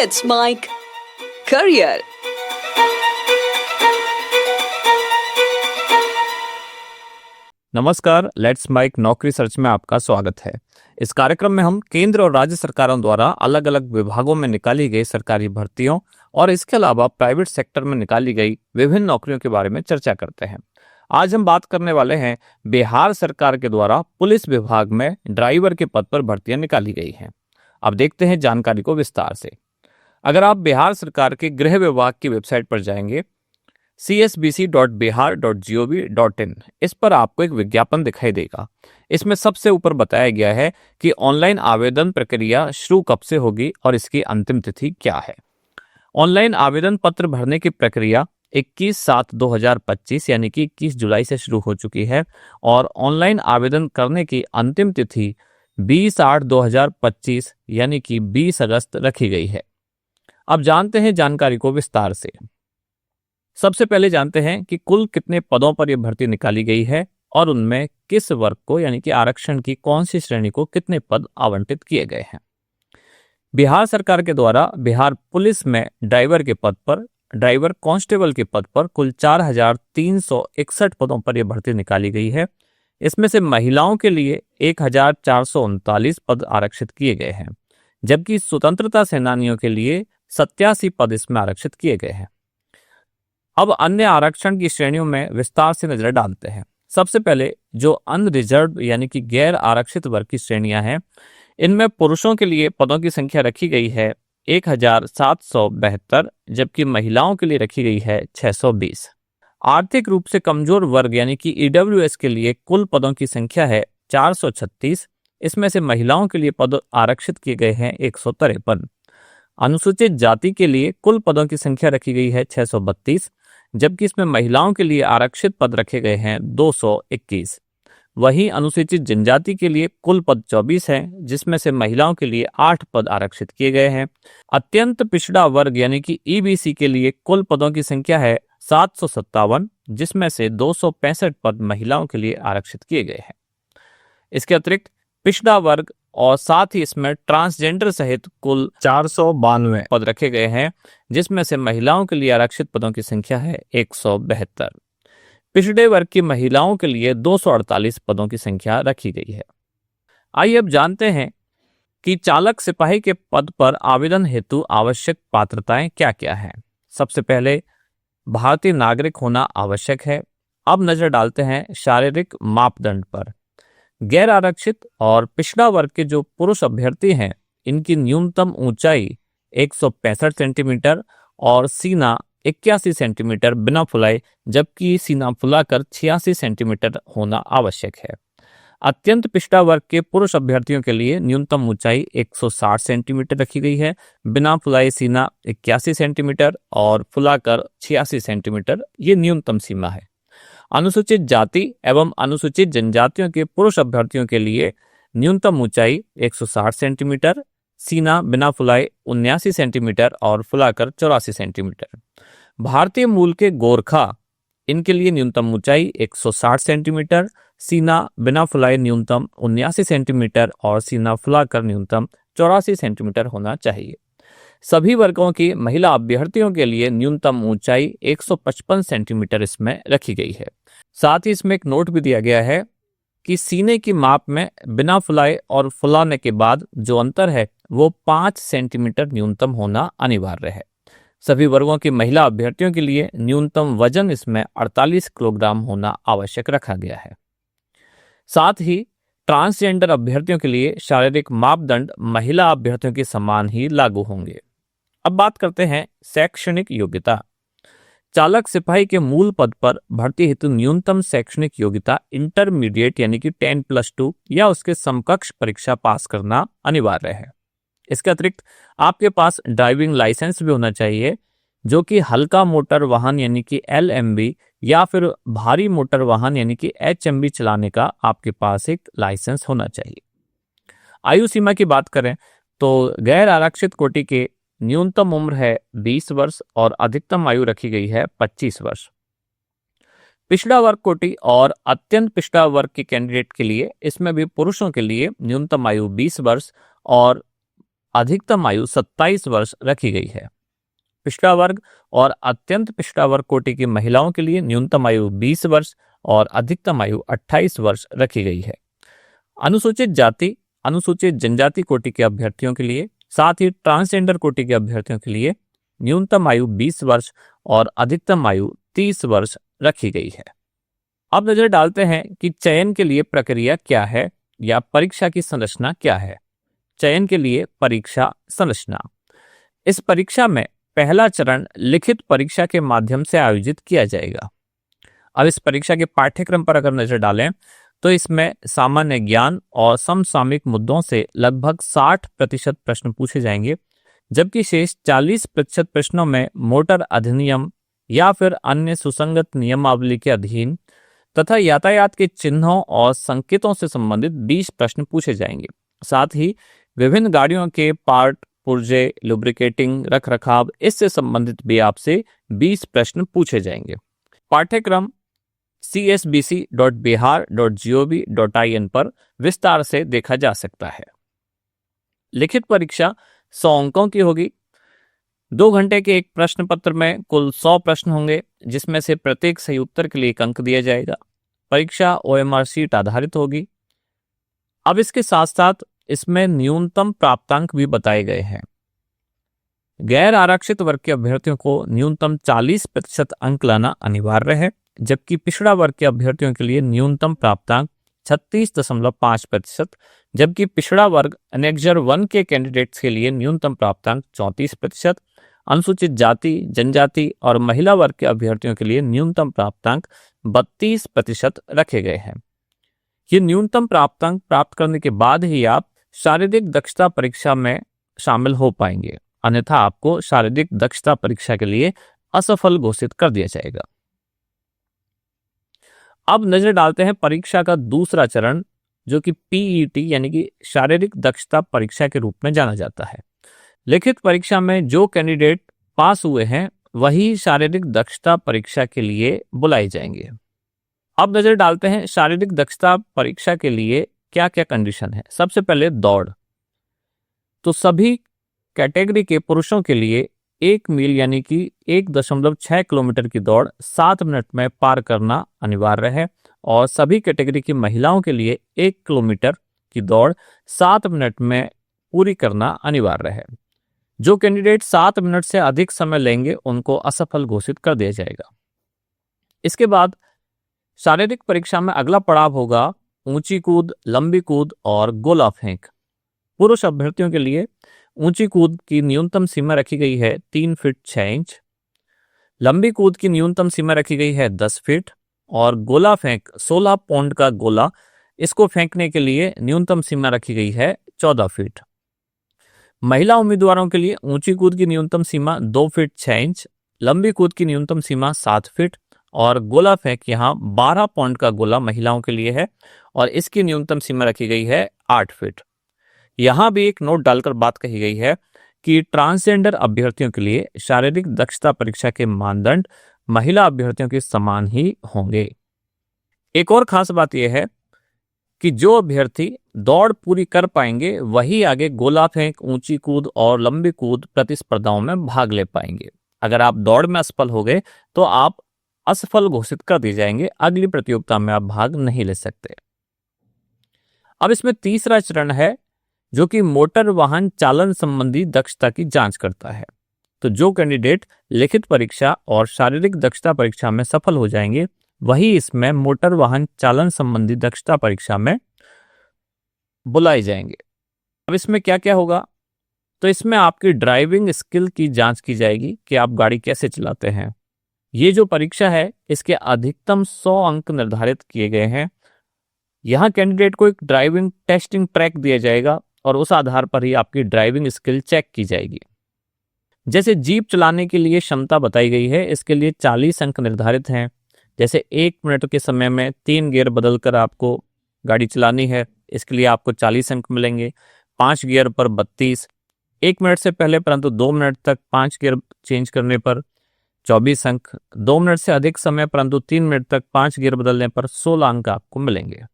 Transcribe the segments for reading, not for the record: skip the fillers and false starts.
Let's Mike Career. नमस्कार, let's mic नौकरी search में आपका स्वागत है। इस कार्यक्रम में हम केंद्र और राज्य सरकारों द्वारा अलग अलग विभागों में निकाली गई सरकारी भर्तियों और इसके अलावा प्राइवेट सेक्टर में निकाली गई विभिन्न नौकरियों के बारे में चर्चा करते हैं। आज हम बात करने वाले हैं बिहार सरकार के द्वारा पुलिस विभाग में ड्राइवर के पद पर भर्तियां निकाली गई हैं। अब देखते हैं जानकारी को विस्तार से। अगर आप बिहार सरकार के गृह विभाग की वेबसाइट पर जाएंगे csbc.bihar.gov.in, इस पर आपको एक विज्ञापन दिखाई देगा। इसमें सबसे ऊपर बताया गया है कि ऑनलाइन आवेदन प्रक्रिया शुरू कब से होगी और इसकी अंतिम तिथि क्या है। ऑनलाइन आवेदन पत्र भरने की प्रक्रिया 21/7/2025 यानी कि 21 जुलाई से शुरू हो चुकी है और ऑनलाइन आवेदन करने की अंतिम तिथि 20/8/2025 यानी कि 20 अगस्त रखी गई है। अब जानते हैं जानकारी को विस्तार से। सबसे पहले जानते हैं कि कुल कितने पदों पर यह भर्ती निकाली गई है और उनमें किस वर्ग को यानी कि आरक्षण की कौन सी श्रेणी को कितने पद आवंटित किए गए हैं। बिहार सरकार के द्वारा बिहार पुलिस में ड्राइवर के पद पर, ड्राइवर कांस्टेबल के पद पर कुल 4,361 पदों पर यह भर्ती निकाली गई है। इसमें से महिलाओं के लिए 1,439 पद आरक्षित किए गए हैं, जबकि स्वतंत्रता सेनानियों के लिए 87 पद इसमें आरक्षित किए गए हैं। अब अन्य आरक्षण की श्रेणियों में विस्तार से नजर डालते हैं। सबसे पहले जो अनरिजर्व यानी कि गैर आरक्षित वर्ग की श्रेणियां हैं, इनमें पुरुषों के लिए पदों की संख्या रखी गई है 1,772, जबकि महिलाओं के लिए रखी गई है 620। आर्थिक रूप से कमजोर वर्ग यानी कि ईडब्ल्यूएस के लिए कुल पदों की संख्या है 436। इसमें से महिलाओं के लिए पद आरक्षित किए गए हैं 153। अनुसूचित जाति के लिए कुल पदों की संख्या रखी गई है 632, जबकि इसमें महिलाओं के लिए आरक्षित पद रखे गए हैं 221। वहीं अनुसूचित जनजाति के लिए कुल पद 24 हैं, जिसमें से महिलाओं के लिए 8 पद आरक्षित किए गए हैं। अत्यंत पिछड़ा वर्ग यानी कि ईबीसी के लिए कुल पदों की संख्या है 757, जिसमें से 265 पद महिलाओं के लिए आरक्षित किए गए हैं। इसके अतिरिक्त पिछड़ा वर्ग और साथ ही इसमें ट्रांसजेंडर सहित कुल 492 पद रखे गए हैं, जिसमें से महिलाओं के लिए आरक्षित पदों की संख्या है 172। पिछड़े वर्ग की महिलाओं के लिए 248 पदों की संख्या रखी गई है। आइए अब जानते हैं कि चालक सिपाही के पद पर आवेदन हेतु आवश्यक पात्रताएं क्या क्या हैं। सबसे पहले भारतीय नागरिक होना आवश्यक है। अब नजर डालते हैं शारीरिक मापदंड पर। गैर आरक्षित और पिछड़ा वर्ग के जो पुरुष अभ्यर्थी हैं, इनकी न्यूनतम ऊंचाई 165 सेंटीमीटर और सीना 81 सेंटीमीटर बिना फुलाए, जबकि सीना फुलाकर 86 सेंटीमीटर होना आवश्यक है। अत्यंत पिछड़ा वर्ग के पुरुष अभ्यर्थियों के लिए न्यूनतम ऊंचाई 160 सेंटीमीटर रखी गई है, बिना फुलाए सीना 81 सेंटीमीटर और फुलाकर 86 सेंटीमीटर, ये न्यूनतम सीमा है। अनुसूचित जाति एवं अनुसूचित जनजातियों के पुरुष अभ्यर्थियों के लिए न्यूनतम ऊंचाई 160 सेंटीमीटर, सीना बिना फुलाए 79 सेंटीमीटर और फुलाकर 84 सेंटीमीटर। भारतीय मूल के गोरखा, इनके लिए न्यूनतम ऊंचाई 160 सेंटीमीटर, सीना बिना फुलाए न्यूनतम 79 सेंटीमीटर और सीना फुलाकर न्यूनतम 84 सेंटीमीटर होना चाहिए। सभी वर्गों की महिला अभ्यर्थियों के लिए न्यूनतम ऊंचाई 155 सेंटीमीटर इसमें रखी गई है। साथ ही इसमें एक नोट भी दिया गया है कि सीने की माप में बिना फुलाए और फुलाने के बाद जो अंतर है वो 5 सेंटीमीटर न्यूनतम होना अनिवार्य है। सभी वर्गों की महिला अभ्यर्थियों के लिए न्यूनतम वजन इसमें 48 किलोग्राम होना आवश्यक रखा गया है। साथ ही ट्रांसजेंडर अभ्यर्थियों के लिए शारीरिक मापदंड महिला अभ्यर्थियों के समान ही लागू होंगे। अब बात करते हैं शैक्षणिक योग्यता। चालक सिपाही के मूल पद पर भर्ती हेतु न्यूनतम शैक्षणिक योग्यता इंटरमीडिएट यानी कि 10+2 या उसके समकक्ष परीक्षा पास करना अनिवार्य है। इसके अतिरिक्त आपके पास ड्राइविंग लाइसेंस भी होना चाहिए, जो कि हल्का मोटर वाहन यानी कि LMB या फिर भारी मोटर वाहन यानी कि HMB चलाने का आपके पास एक लाइसेंस होना चाहिए। आयु सीमा की बात करें तो गैर आरक्षित कोटि के न्यूनतम उम्र है 20 वर्ष और अधिकतम आयु रखी गई है 25 वर्ष। पिछड़ा वर्ग कोटि और अत्यंत पिछड़ा वर्ग के कैंडिडेट के लिए इसमें भी पुरुषों के लिए न्यूनतम आयु 20 वर्ष और अधिकतम आयु 27 वर्ष रखी गई है। पिछड़ा वर्ग और अत्यंत पिछड़ा वर्ग कोटि की महिलाओं के लिए न्यूनतम आयु 20 वर्ष और अधिकतम आयु 28 वर्ष रखी गई है। अनुसूचित जाति, अनुसूचित जनजाति कोटि के अभ्यर्थियों के लिए, साथ ही ट्रांसजेंडर कोटि के अभ्यर्थियों के लिए न्यूनतम आयु 20 वर्ष और अधिकतम आयु 30 वर्ष रखी गई है। अब नजर डालते हैं कि चयन के लिए प्रक्रिया क्या है या परीक्षा की संरचना क्या है। चयन के लिए परीक्षा संरचना। इस परीक्षा में पहला चरण लिखित परीक्षा के माध्यम से आयोजित किया जाएगा। अब इस परीक्षा के पाठ्यक्रम पर अगर नजर डालें तो इसमें सामान्य ज्ञान और समसामयिक मुद्दों से लगभग 60% प्रश्न पूछे जाएंगे, जबकि शेष 40% प्रश्नों में मोटर अधिनियम या फिर अन्य सुसंगत नियमावली के अधीन तथा यातायात के चिन्हों और संकेतों से संबंधित 20 प्रश्न पूछे जाएंगे। साथ ही विभिन्न गाड़ियों के पार्ट, पुर्जे, लुब्रिकेटिंग, रखरखाव, इससे संबंधित भी आपसे 20 प्रश्न पूछे जाएंगे। पाठ्यक्रम csbc.bihar.gov.in पर विस्तार से देखा जा सकता है। लिखित परीक्षा 100 अंकों की होगी। 2 घंटे के एक प्रश्न पत्र में कुल 100 प्रश्न होंगे, जिसमें से प्रत्येक सही उत्तर के लिए 1 अंक दिया जाएगा। परीक्षा OMR शीट आधारित होगी। अब इसके साथ साथ इसमें न्यूनतम प्राप्तांक भी बताए गए हैं। गैर आरक्षित वर्ग के अभ्यर्थियों को न्यूनतम 40% अंक लाना अनिवार्य है, जबकि पिछड़ा वर्ग के अभ्यर्थियों के लिए न्यूनतम प्राप्तांक 36.5%, जबकि पिछड़ा वर्ग एनेक्जर 1 के कैंडिडेट्स के लिए न्यूनतम प्राप्तांक 34%, अनुसूचित जाति, जनजाति और महिला वर्ग के अभ्यर्थियों के लिए न्यूनतम प्राप्तांक 32% रखे गए हैं। ये न्यूनतम प्राप्तांक प्राप्त करने के बाद ही आप शारीरिक दक्षता परीक्षा में शामिल हो पाएंगे, अन्यथा आपको शारीरिक दक्षता परीक्षा के लिए असफल घोषित कर दिया जाएगा। अब नजर डालते हैं परीक्षा का दूसरा चरण, जो कि PET यानी कि शारीरिक दक्षता परीक्षा के रूप में जाना जाता है। लिखित परीक्षा में जो कैंडिडेट पास हुए हैं वही शारीरिक दक्षता परीक्षा के लिए बुलाए जाएंगे। अब नजर डालते हैं शारीरिक दक्षता परीक्षा के लिए क्या क्या कंडीशन है। सबसे पहले दौड़। तो सभी कैटेगरी के पुरुषों के लिए 1 मील यानी कि 1.6 किलोमीटर की दौड़ 7 मिनट में पार करना अनिवार्य है, और सभी कैटेगरी की महिलाओं के लिए 1 किलोमीटर की दौड़ 7 मिनट में पूरी करना अनिवार्य है। जो कैंडिडेट 7 मिनट से अधिक समय लेंगे उनको असफल घोषित कर दिया जाएगा। इसके बाद शारीरिक परीक्षा में अगला पड़ाव होगा ऊंची कूद, लंबी कूद और गोला फेंक। पुरुष अभ्यर्थियों के लिए ऊंची कूद की न्यूनतम सीमा रखी गई है 3 फीट 6 इंच, लंबी कूद की न्यूनतम सीमा रखी गई है 10 फीट, और गोला फेंक 16 पाउंड का गोला, इसको फेंकने के लिए न्यूनतम सीमा रखी गई है 14 फीट। महिला उम्मीदवारों के लिए ऊंची कूद की न्यूनतम सीमा 2 फीट 6 इंच, लंबी कूद की न्यूनतम सीमा 7 फीट और गोला फेंक यहाँ 12 पाउंड का गोला महिलाओं के लिए है और इसकी न्यूनतम सीमा रखी गई है 8 फीट। यहाँ भी एक नोट डालकर बात कही गई है कि ट्रांसजेंडर अभ्यर्थियों के लिए शारीरिक दक्षता परीक्षा के मानदंड महिला अभ्यर्थियों के समान ही होंगे। एक और खास बात यह है कि जो अभ्यर्थी दौड़ पूरी कर पाएंगे वही आगे गोला फेंक, ऊंची कूद और लंबी कूद प्रतिस्पर्धाओं में भाग ले पाएंगे। अगर आप दौड़ में असफल हो गए तो आप असफल घोषित कर दिए जाएंगे, अगली प्रतियोगिता में आप भाग नहीं ले सकते। अब इसमें तीसरा चरण है जो कि मोटर वाहन चालन संबंधी दक्षता की जांच करता है। तो जो कैंडिडेट लिखित परीक्षा और शारीरिक दक्षता परीक्षा में सफल हो जाएंगे वही इसमें मोटर वाहन चालन संबंधी दक्षता परीक्षा में बुलाए जाएंगे। अब इसमें क्या क्या होगा, तो इसमें आपकी ड्राइविंग स्किल की जांच की जाएगी कि आप गाड़ी कैसे चलाते हैं। ये जो परीक्षा है इसके अधिकतम 100 अंक निर्धारित किए गए हैं। यहाँ कैंडिडेट को एक ड्राइविंग टेस्टिंग ट्रैक दिया जाएगा और उस आधार पर ही आपकी ड्राइविंग स्किल चेक की जाएगी। जैसे जीप चलाने के लिए क्षमता बताई गई है, इसके लिए 40 अंक निर्धारित हैं। जैसे 1 मिनट के समय में 3 गियर बदलकर आपको गाड़ी चलानी है, इसके लिए आपको 40 अंक मिलेंगे। 5 गियर पर 32, 1 मिनट से पहले परंतु 2 मिनट तक 5 गियर चेंज करने पर 24 अंक, 2 मिनट से अधिक समय परंतु 3 मिनट तक 5 गियर बदलने पर 16 अंक आपको मिलेंगे।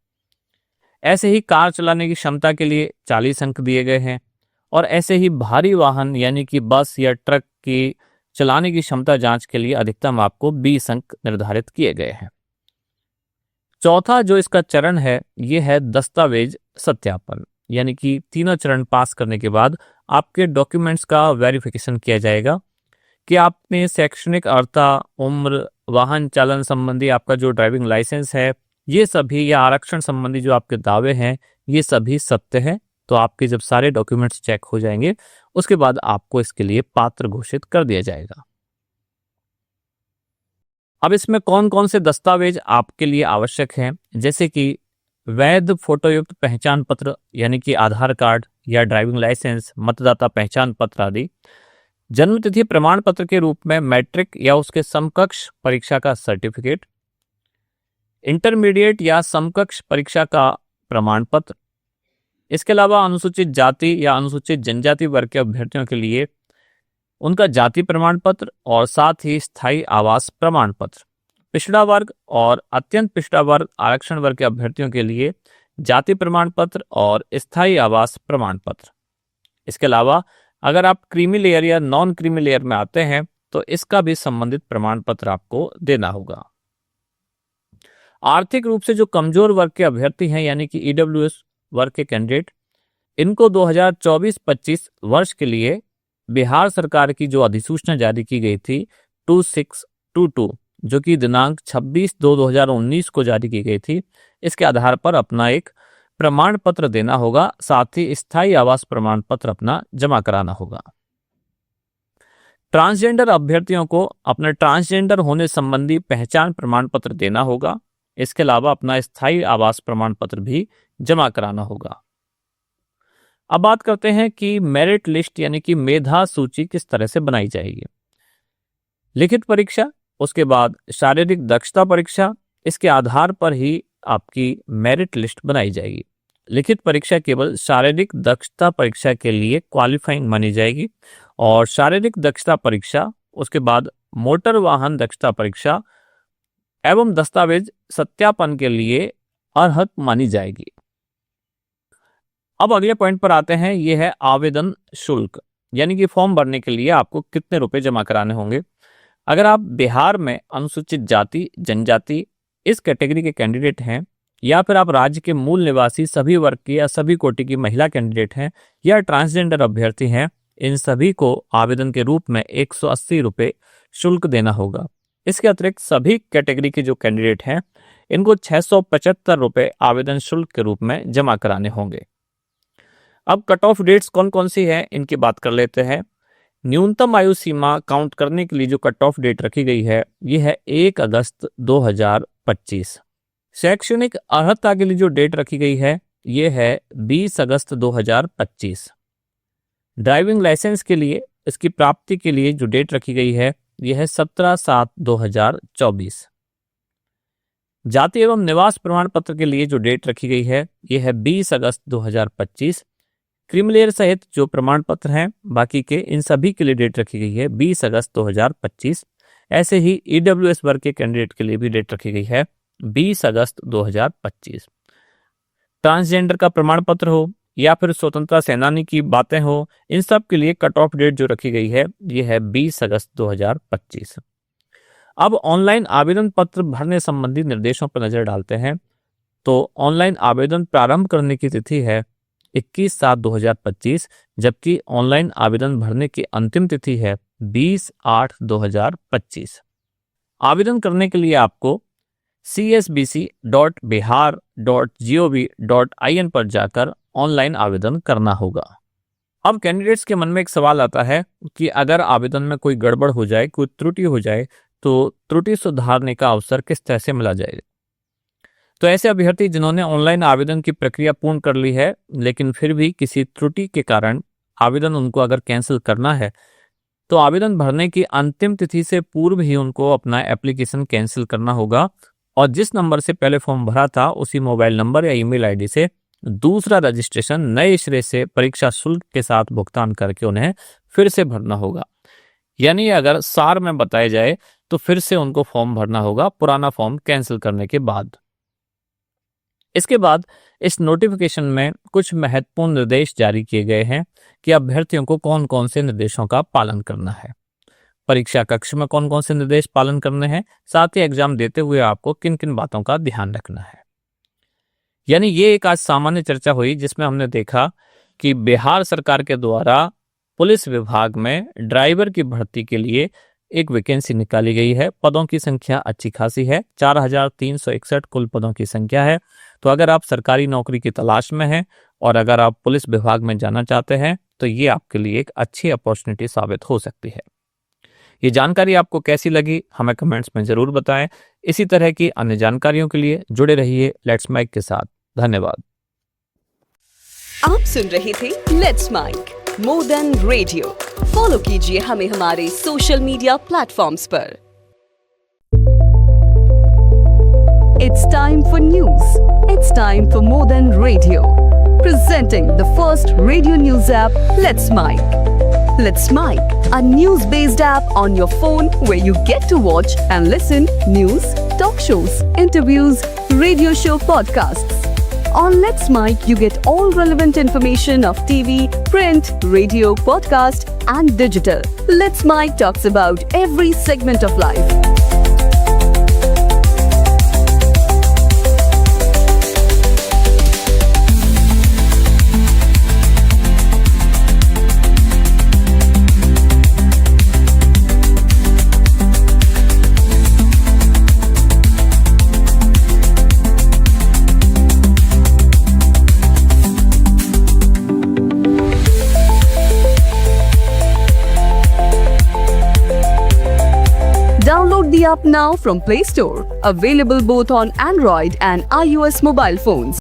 ऐसे ही कार चलाने की क्षमता के लिए 40 अंक दिए गए हैं और ऐसे ही भारी वाहन यानी कि बस या ट्रक की चलाने की क्षमता जांच के लिए अधिकतम आपको 20 अंक निर्धारित किए गए हैं। चौथा जो इसका चरण है ये है दस्तावेज सत्यापन, यानी कि तीनों चरण पास करने के बाद आपके डॉक्यूमेंट्स का वेरिफिकेशन किया जाएगा कि आपने शैक्षणिक अर्हता, उम्र, वाहन चालन संबंधी आपका जो ड्राइविंग लाइसेंस है, ये सभी या आरक्षण संबंधी जो आपके दावे हैं ये सभी सत्य हैं। तो आपके जब सारे डॉक्यूमेंट्स चेक हो जाएंगे उसके बाद आपको इसके लिए पात्र घोषित कर दिया जाएगा। अब इसमें कौन कौन से दस्तावेज आपके लिए आवश्यक हैं, जैसे कि वैध फोटोयुक्त पहचान पत्र यानी कि आधार कार्ड या ड्राइविंग लाइसेंस, मतदाता पहचान पत्र आदि, जन्मतिथि प्रमाण पत्र के रूप में मैट्रिक या उसके समकक्ष परीक्षा का सर्टिफिकेट, इंटरमीडिएट या समकक्ष परीक्षा का प्रमाण पत्र। इसके अलावा अनुसूचित जाति या अनुसूचित जनजाति वर्ग के अभ्यर्थियों के लिए उनका जाति प्रमाण पत्र और साथ ही स्थायी आवास प्रमाण पत्र। पिछड़ा वर्ग और अत्यंत पिछड़ा वर्ग आरक्षण वर्ग के अभ्यर्थियों के लिए जाति प्रमाण पत्र और स्थायी आवास प्रमाण पत्र। इसके अलावा अगर आप क्रीमी लेयर या नॉन क्रीमी लेयर में आते हैं तो इसका भी संबंधित प्रमाण पत्र आपको देना होगा। आर्थिक रूप से जो कमजोर वर्ग के अभ्यर्थी हैं यानी कि ईडब्ल्यूएस वर्ग के कैंडिडेट, इनको 2024-25 वर्ष के लिए बिहार सरकार की जो अधिसूचना जारी की गई थी 2622, जो कि दिनांक 26/2/2019 को जारी की गई थी, इसके आधार पर अपना एक प्रमाण पत्र देना होगा, साथ ही स्थायी आवास प्रमाण पत्र अपना जमा कराना होगा। ट्रांसजेंडर अभ्यर्थियों को अपने ट्रांसजेंडर होने संबंधी पहचान प्रमाण पत्र देना होगा। इसके अलावा अपना स्थायी आवास प्रमाण पत्र भी जमा कराना होगा। अब बात करते हैं कि मेरिट लिस्ट यानी कि मेधा सूची किस तरह से बनाई जाएगी। लिखित परीक्षा, उसके बाद शारीरिक दक्षता परीक्षा, इसके आधार पर ही आपकी मेरिट लिस्ट बनाई जाएगी। लिखित परीक्षा केवल शारीरिक दक्षता परीक्षा के लिए क्वालिफाइंग मानी जाएगी और शारीरिक दक्षता परीक्षा, उसके बाद मोटर वाहन दक्षता परीक्षा एवं दस्तावेज सत्यापन के लिए अर्हत मानी जाएगी। अब अगले पॉइंट पर आते हैं, यह है आवेदन शुल्क, यानी कि फॉर्म भरने के लिए आपको कितने रुपए जमा कराने होंगे। अगर आप बिहार में अनुसूचित जाति जनजाति इस कैटेगरी के कैंडिडेट हैं, या फिर आप राज्य के मूल निवासी सभी वर्ग की या सभी कोटि की महिला कैंडिडेट हैं, या ट्रांसजेंडर अभ्यर्थी हैं, इन सभी को आवेदन के रूप में 180 रुपये शुल्क देना होगा। इसके अतिरिक्त सभी कैटेगरी के जो कैंडिडेट हैं इनको 675 रुपये आवेदन शुल्क के रूप में जमा कराने होंगे। अब कट ऑफ डेट्स कौन कौन सी है इनकी बात कर लेते हैं। न्यूनतम आयु सीमा काउंट करने के लिए जो कट ऑफ डेट रखी गई है यह है 1 अगस्त 2025। शैक्षणिक अर्हता के लिए जो डेट रखी गई है यह है 20 अगस्त 2025। ड्राइविंग लाइसेंस के लिए इसकी प्राप्ति के लिए जो डेट रखी गई है यह है 17/7/2024। जाति एवं निवास प्रमाण पत्र के लिए जो डेट रखी गई है यह है 20 अगस्त 2025। क्रीमिलेयर सहित जो प्रमाण पत्र हैं बाकी के, इन सभी के लिए डेट रखी गई है 20 अगस्त 2025। ऐसे ही ईडब्ल्यूएस वर्ग के कैंडिडेट के लिए भी डेट रखी गई है 20 अगस्त 2025। ट्रांसजेंडर का प्रमाण पत्र हो या फिर स्वतंत्रता सेनानी की बातें हो, इन सब के लिए कट ऑफ डेट जो रखी गई है यह है 20 अगस्त 2025। अब ऑनलाइन आवेदन पत्र भरने संबंधी निर्देशों पर नजर डालते हैं। तो ऑनलाइन आवेदन प्रारंभ करने की तिथि है 21/7/2025, जबकि ऑनलाइन आवेदन भरने की अंतिम तिथि है 20/8/2025। आवेदन करने के लिए आपको csbc.bihar.gov.in पर जाकर ऑनलाइन आवेदन करना होगा। अब कैंडिडेट्स के मन में एक सवाल आता है कि अगर आवेदन में कोई गड़बड़ हो जाए, कोई त्रुटि हो जाए, तो त्रुटि सुधारने का अवसर किस तरह से मिला जाएगा। तो ऐसे अभ्यर्थी जिन्होंने ऑनलाइन आवेदन की प्रक्रिया पूर्ण कर ली है लेकिन फिर भी किसी त्रुटि के कारण आवेदन उनको अगर कैंसिल करना है, तो आवेदन भरने की अंतिम तिथि से पूर्व ही उनको अपना एप्लीकेशन कैंसिल करना होगा और जिस नंबर से पहले फॉर्म भरा था उसी मोबाइल नंबर या ईमेल आईडी से दूसरा रजिस्ट्रेशन नए सिरे से परीक्षा शुल्क के साथ भुगतान करके उन्हें फिर से भरना होगा। यानी अगर सार में बताया जाए तो फिर से उनको फॉर्म भरना होगा पुराना फॉर्म कैंसिल करने के बाद। इसके बाद इस नोटिफिकेशन में कुछ महत्वपूर्ण निर्देश जारी किए गए हैं कि अभ्यर्थियों को कौन कौन से निर्देशों का पालन करना है, परीक्षा कक्ष में कौन कौन से निर्देश पालन करने हैं, साथ ही एग्जाम देते हुए आपको किन किन बातों का ध्यान रखना है। यानी ये एक आज सामान्य चर्चा हुई जिसमें हमने देखा कि बिहार सरकार के द्वारा पुलिस विभाग में ड्राइवर की भर्ती के लिए एक वैकेंसी निकाली गई है। पदों की संख्या अच्छी खासी है, 4361 कुल पदों की संख्या है। तो अगर आप सरकारी नौकरी की तलाश में हैं और अगर आप पुलिस विभाग में जाना चाहते हैं तो ये आपके लिए एक अच्छी अपॉर्चुनिटी साबित हो सकती है। ये जानकारी आपको कैसी लगी हमें कमेंट्स में जरूर बताएं। इसी तरह की अन्य जानकारियों के लिए जुड़े रहिए लेट्स माइक के साथ। धन्यवाद। आप सुन रहे थे let's mic more than radio. Follow कीजिए हमें हमारे सोशल मीडिया प्लेटफॉर्म्स पर। It's time for news. It's time for more than radio. Presenting the first radio news app, Let's Mic. Let's Mic, a news-based app on your phone where you get to watch and listen news, talk shows, interviews, radio show podcasts. On Let's Mic, you get all relevant information of TV, print, radio, podcast, and digital. Let's Mic talks about every segment of life. Download the app now from Play Store. Available both on Android and iOS mobile phones.